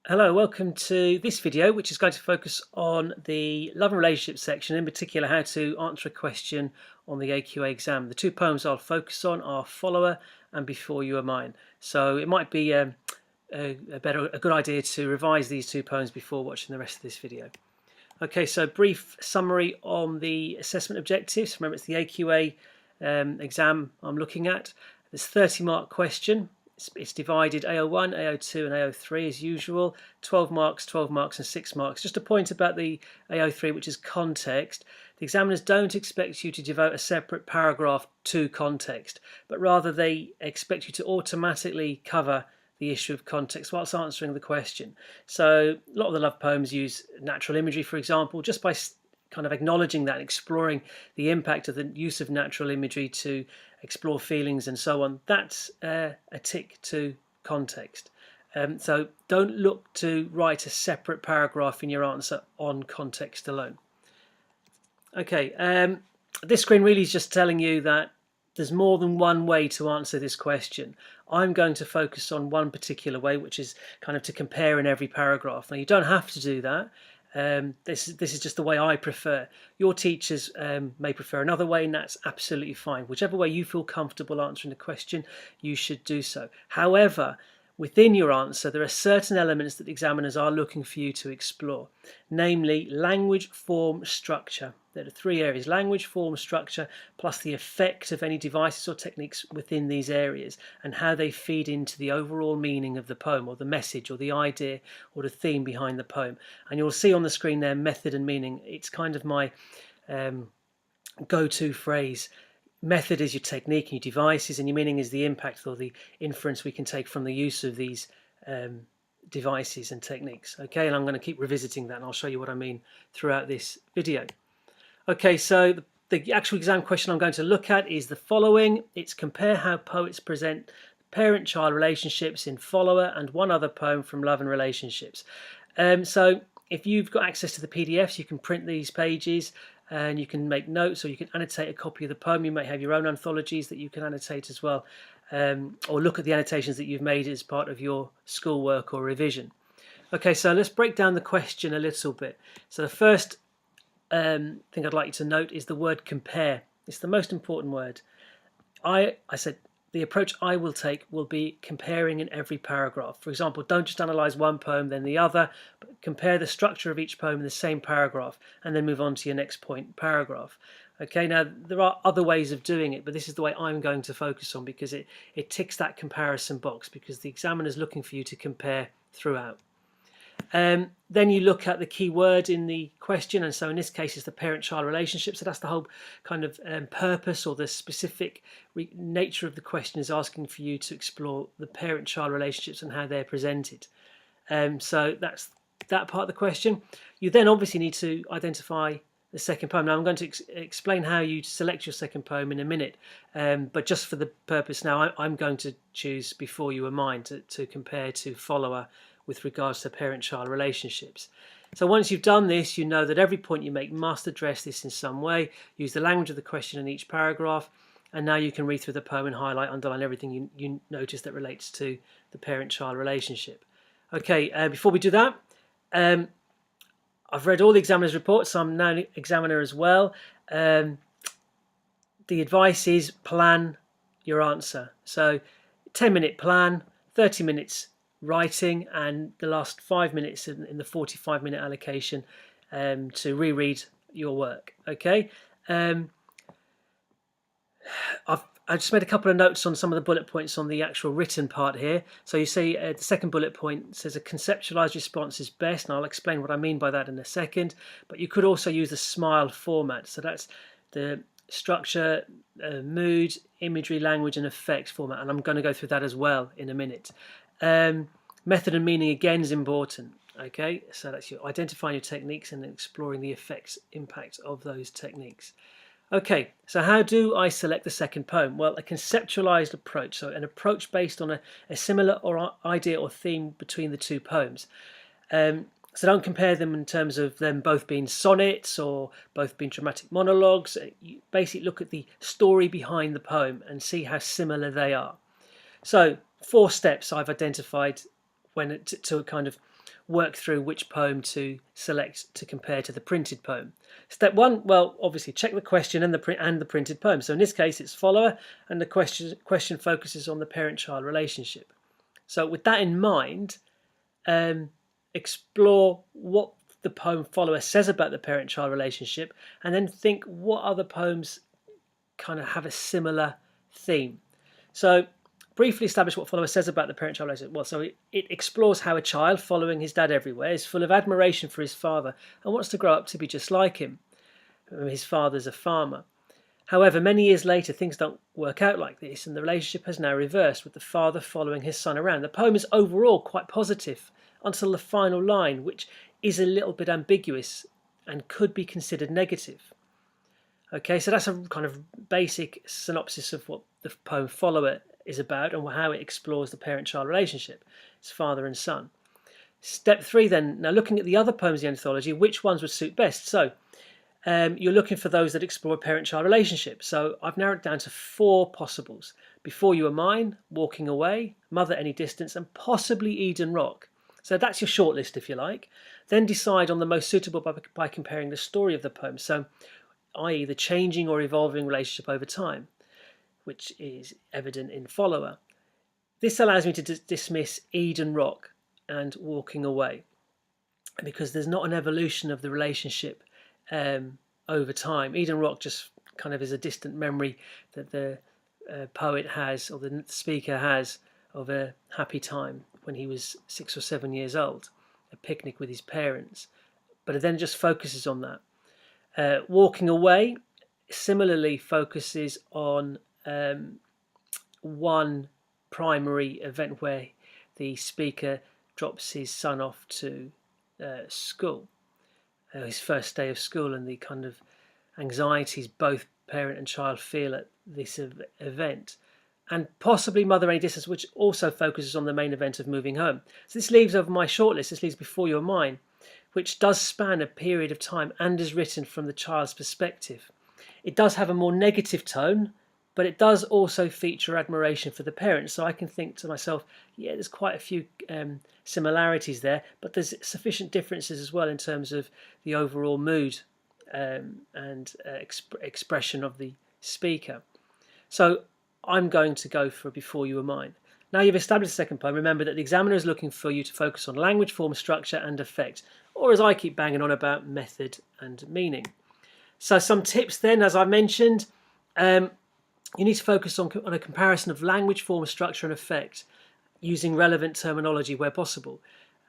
Hello, welcome to this video, which is going to focus on the love and relationship section, in particular how to answer a question on the AQA exam. The two poems I'll focus on are Follower and Before You Are Mine. So it might be a good idea to revise these two poems before watching the rest of this video. Okay, so brief summary on the assessment objectives. Remember, it's the AQA exam I'm looking at. There's a 30-mark question. It's divided AO1, AO2 and AO3 as usual, 12 marks, 12 marks and 6 marks. Just a point about the AO3, which is context. The examiners don't expect you to devote a separate paragraph to context, but rather they expect you to automatically cover the issue of context whilst answering the question. So a lot of the love poems use natural imagery, for example, just by kind of acknowledging that, exploring the impact of the use of natural imagery to explore feelings and so on. That's a tick to context. So don't look to write a separate paragraph in your answer on context alone. Okay, this screen really is just telling you that there's more than one way to answer this question. I'm going to focus on one particular way, which is kind of to compare in every paragraph. Now, you don't have to do that. This is just the way I prefer. Your teachers may prefer another way, and that's absolutely fine. Whichever way you feel comfortable answering the question, you should do so. However, within your answer, there are certain elements that examiners are looking for you to explore, namely language, form, structure. There are three areas: language, form, structure, plus the effect of any devices or techniques within these areas and how they feed into the overall meaning of the poem, or the message, or the idea, or the theme behind the poem. And you'll see on the screen there method and meaning. It's kind of my go-to phrase. Method is your technique and your devices, and your meaning is the impact or the inference we can take from the use of these devices and techniques. Okay, and I'm going to keep revisiting that, and I'll show you what I mean throughout this video. Okay, so the actual exam question I'm going to look at is the following. It's compare how poets present parent-child relationships in Follower and one other poem from Love and Relationships. So if you've got access to the PDFs, you can print these pages and you can make notes, or you can annotate a copy of the poem. You may have your own anthologies that you can annotate as well, or look at the annotations that you've made as part of your schoolwork or revision. Okay, so let's break down the question a little bit. So the first thing I'd like you to note is the word compare. It's the most important word. I said the approach I will take will be comparing in every paragraph. For example, don't just analyse one poem then the other, but compare the structure of each poem in the same paragraph and then move on to your next point paragraph. Okay, now there are other ways of doing it, but this is the way I'm going to focus on because it ticks that comparison box, because the examiner is looking for you to compare throughout. Then you look at the key word in the question, and so in this case it's the parent-child relationship. So that's the whole kind of purpose, or the specific nature of the question is asking for you to explore the parent-child relationships and how they're presented. So that's that part of the question. You then obviously need to identify the second poem. Now I'm going to explain how you select your second poem in a minute, but just for the purpose now, I'm going to choose Before You Were Mine to compare to Follower with regards to parent-child relationships. So once you've done this, you know that every point you make must address this in some way. Use the language of the question in each paragraph, and now you can read through the poem and highlight, underline everything you notice that relates to the parent-child relationship. Okay, before we do that, I've read all the examiner's reports, so I'm now an examiner as well. The advice is plan your answer. So 10-minute plan, 30 minutes writing, and the last 5 minutes in the 45-minute allocation to reread your work. Okay, I just made a couple of notes on some of the bullet points on the actual written part here. So you see the second bullet point says a conceptualized response is best, and I'll explain what I mean by that in a second. But you could also use the SMILE format. So that's the structure, mood, imagery, language and effects format, and I'm going to go through that as well in a minute. Method and meaning again is important. Okay, so that's you identifying your techniques and exploring the effects, impact of those techniques. Okay, so how do I select the second poem? Well, a conceptualized approach, so an approach based on a similar or idea or theme between the two poems. So don't compare them in terms of them both being sonnets or both being dramatic monologues. You basically look at the story behind the poem and see how similar they are. So 4 steps I've identified when to kind of work through which poem to select to compare to the printed poem. Step 1, well, obviously check the question and the printed poem. So in this case, it's follower, and the question focuses on the parent-child relationship. So with that in mind, explore what the poem follower says about the parent-child relationship, and then think what other poems kind of have a similar theme. So briefly establish what follower says about the parent-child relationship. Well, so it explores how a child following his dad everywhere is full of admiration for his father and wants to grow up to be just like him. His father's a farmer. However, many years later, things don't work out like this, and the relationship has now reversed, with the father following his son around. The poem is overall quite positive until the final line, which is a little bit ambiguous and could be considered negative. Okay, so that's a kind of basic synopsis of what the poem follower is about and how it explores the parent-child relationship. It's father and son. Step 3 then, now looking at the other poems in the anthology, which ones would suit best? So you're looking for those that explore a parent-child relationship. So I've narrowed it down to 4 possibles: Before You Were Mine, Walking Away, Mother Any Distance, and possibly Eden Rock. So that's your shortlist, if you like. Then decide on the most suitable by comparing the story of the poem, so i.e. the changing or evolving relationship over time, which is evident in follower. This allows me to dismiss Eden Rock and Walking Away, because there's not an evolution of the relationship over time. Eden Rock just kind of is a distant memory that the poet has, or the speaker has, of a happy time when he was 6 or 7 years old, a picnic with his parents. But it then just focuses on that. Walking Away similarly focuses on one primary event where the speaker drops his son off to school, his first day of school, and the kind of anxieties both parent and child feel at this event. And possibly Mother Any Distance, which also focuses on the main event of moving home. So this leaves over my shortlist, this leaves Before You Were Mine, which does span a period of time and is written from the child's perspective. It does have a more negative tone, but it does also feature admiration for the parents. So I can think to myself, yeah, there's quite a few similarities there, but there's sufficient differences as well in terms of the overall mood and expression of the speaker. So I'm going to go for Before You Were Mine. Now you've established the second poem, remember that the examiner is looking for you to focus on language, form, structure and effect, or as I keep banging on about, method and meaning. So some tips then, as I mentioned, you need to focus on a comparison of language, form, structure and effect using relevant terminology where possible.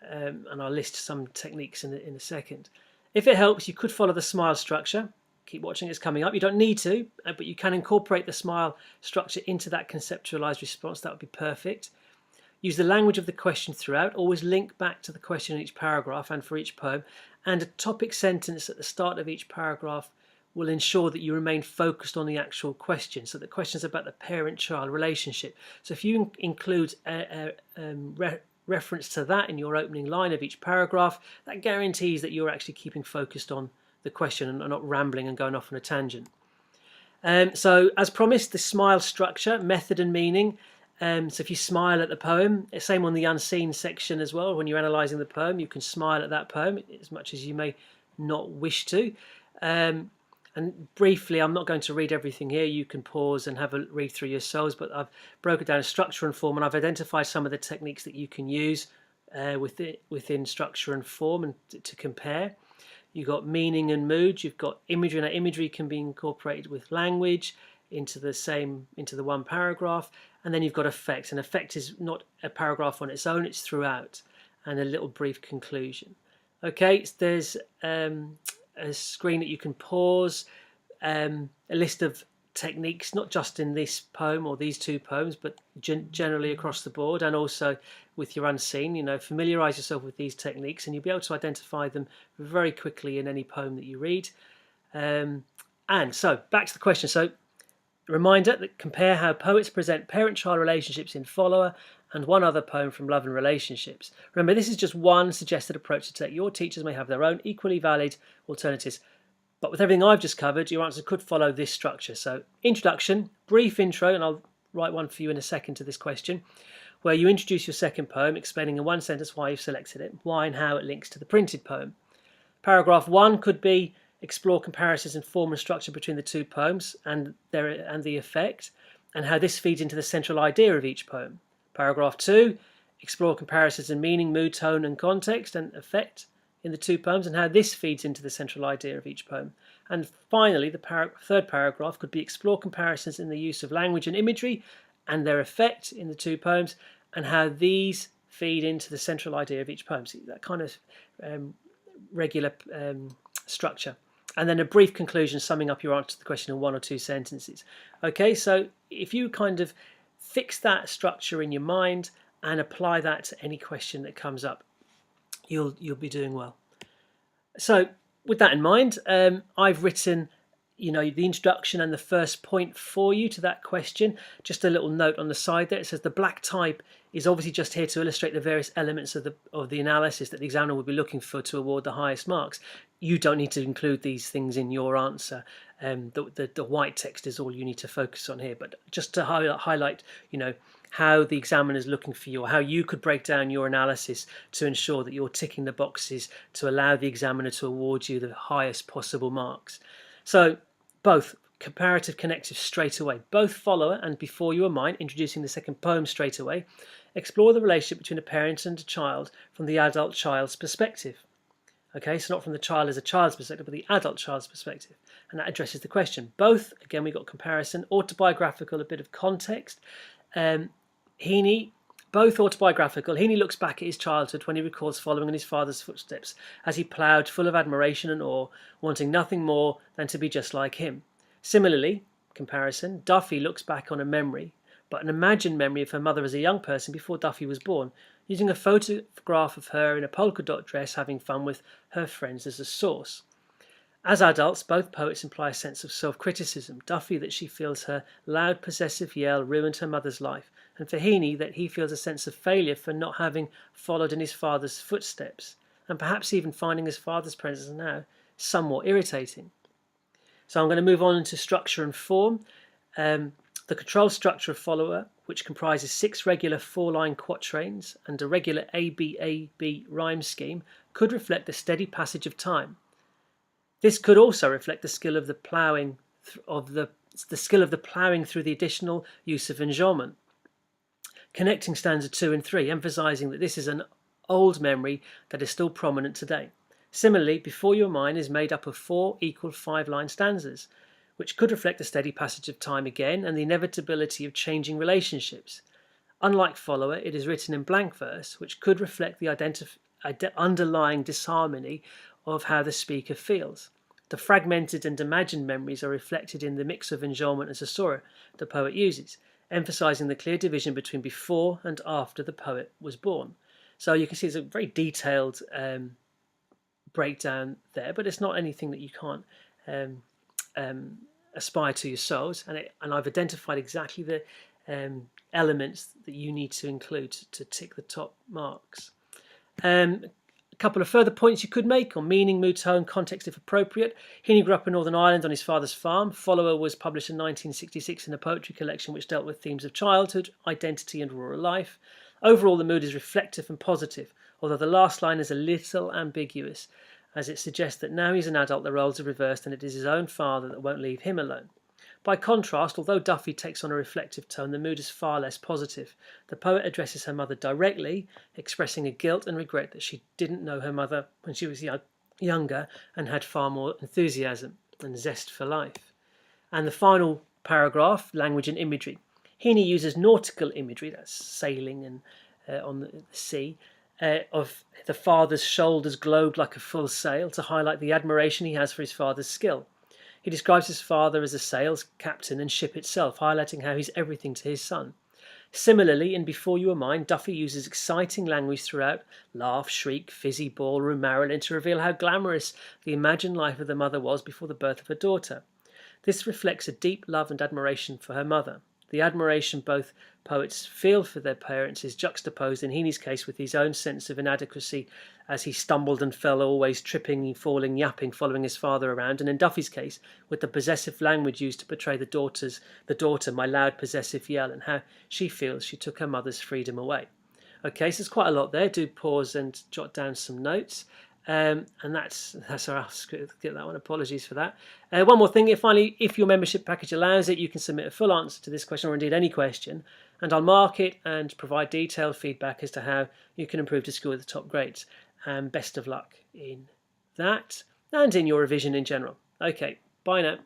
And I'll list some techniques in a second. If it helps, you could follow the SMILE structure. Keep watching, it's coming up. You don't need to, but you can incorporate the SMILE structure into that conceptualized response. That would be perfect. Use the language of the question throughout. Always link back to the question in each paragraph and for each poem. And a topic sentence at the start of each paragraph will ensure that you remain focused on the actual question. So the question is about the parent-child relationship. So if you include a reference to that in your opening line of each paragraph, that guarantees that you're actually keeping focused on the question and not rambling and going off on a tangent. So as promised, the SMILE structure, method and meaning. So if you smile at the poem, same on the unseen section as well. When you're analysing the poem, you can smile at that poem as much as you may not wish to. And briefly, I'm not going to read everything here. You can pause and have a read through yourselves, but I've broken down structure and form, and I've identified some of the techniques that you can use within structure and form and to compare. You've got meaning and mood. You've got imagery. Now, imagery can be incorporated with language into the one paragraph, and then you've got effect. And effect is not a paragraph on its own; it's throughout, and a little brief conclusion. Okay, so there's a screen that you can pause, a list of techniques, not just in this poem or these 2 poems, but generally across the board, and also with your unseen. Familiarise yourself with these techniques and you'll be able to identify them very quickly in any poem that you read. And so back to the question. So reminder that compare how poets present parent-child relationships in Follower and one other poem from Love and Relationships. Remember, this is just one suggested approach to take. Your teachers may have their own equally valid alternatives. But with everything I've just covered, your answer could follow this structure. So introduction, brief intro, and I'll write one for you in a second to this question. where you introduce your second poem, explaining in one sentence why you've selected it, why and how it links to the printed poem. Paragraph 1 could be explore comparisons in form and structure between the two poems and the effect, and how this feeds into the central idea of each poem. Paragraph 2, explore comparisons in meaning, mood, tone and context and effect in the two poems, and how this feeds into the central idea of each poem. And finally, the third paragraph could be explore comparisons in the use of language and imagery and their effect in the two poems, and how these feed into the central idea of each poem. So that kind of regular structure. And then a brief conclusion summing up your answer to the question in 1 or 2 sentences. Okay, so if you kind of fix that structure in your mind and apply that to any question that comes up, you'll be doing well. So with that in mind, I've written the introduction and the first point for you to that question. Just a little note on the side there. It says the black type is obviously just here to illustrate the various elements of the analysis that the examiner will be looking for to award the highest marks. You don't need to include these things in your answer. The white text is all you need to focus on here. But just to highlight, how the examiner is looking for you, or how you could break down your analysis to ensure that you're ticking the boxes to allow the examiner to award you the highest possible marks. So both comparative connective straight away, both follower and before you are mine, introducing the second poem straight away, explore the relationship between a parent and a child from the adult child's perspective. Okay, so not from the child as a child's perspective, but the adult child's perspective. And that addresses the question. Both, again, we got comparison, autobiographical, a bit of context. Heaney, both autobiographical. Heaney looks back at his childhood when he recalls following in his father's footsteps as he ploughed, full of admiration and awe, wanting nothing more than to be just like him. Similarly, comparison, Duffy looks back on a memory, but an imagined memory of her mother as a young person before Duffy was born, using a photograph of her in a polka dot dress having fun with her friends as a source. As adults, both poets imply a sense of self-criticism. Duffy, that she feels her loud, possessive yell ruined her mother's life, and for Heaney, that he feels a sense of failure for not having followed in his father's footsteps, and perhaps even finding his father's presence now somewhat irritating. So I'm going to move on into structure and form. The control structure of follower, which comprises 6 regular 4-line quatrains and a regular ABAB rhyme scheme, could reflect the steady passage of time. This could also reflect the skill of the ploughing through the additional use of enjambment. Connecting stanza 2 and 3, emphasising that this is an old memory that is still prominent today. Similarly, Before Your Mind is made up of 4 equal 5-line stanzas, which could reflect the steady passage of time again and the inevitability of changing relationships. Unlike Follower, it is written in blank verse, which could reflect the underlying disharmony of how the speaker feels. The fragmented and imagined memories are reflected in the mix of enjambment and caesura the poet uses, emphasising the clear division between before and after the poet was born. So you can see it's a very detailed breakdown there, but it's not anything that you can't aspire to yourselves. And I've identified exactly the elements that you need to include to tick the top marks. A couple of further points you could make on meaning, mood, tone, context if appropriate. Heaney grew up in Northern Ireland on his father's farm. Follower was published in 1966 in a poetry collection which dealt with themes of childhood, identity and rural life. Overall, the mood is reflective and positive, although the last line is a little ambiguous, as it suggests that now he's an adult, the roles are reversed and it is his own father that won't leave him alone. By contrast, although Duffy takes on a reflective tone, the mood is far less positive. The poet addresses her mother directly, expressing a guilt and regret that she didn't know her mother when she was younger and had far more enthusiasm and zest for life. And the final paragraph, language and imagery. Heaney uses nautical imagery, that's sailing and on the sea, of the father's shoulders globed like a full sail to highlight the admiration he has for his father's skill. He describes his father as a sails captain and ship itself, highlighting how he's everything to his son. Similarly, in Before You Were Mine, Duffy uses exciting language throughout, laugh, shriek, fizzy, ballroom, Marilyn, to reveal how glamorous the imagined life of the mother was before the birth of her daughter. This reflects a deep love and admiration for her mother. The admiration both poets feel for their parents is juxtaposed in Heaney's case with his own sense of inadequacy as he stumbled and fell, always tripping, falling, yapping, following his father around, and in Duffy's case with the possessive language used to portray the daughter, my loud possessive yell, and how she feels she took her mother's freedom away. Okay, so there's quite a lot there. Do pause and jot down some notes. And that's our get that one. Apologies for that. One more thing. Finally, if your membership package allows it, you can submit a full answer to this question or indeed any question, and I'll mark it and provide detailed feedback as to how you can improve to score the top grades. And best of luck in that and in your revision in general. Okay, bye now.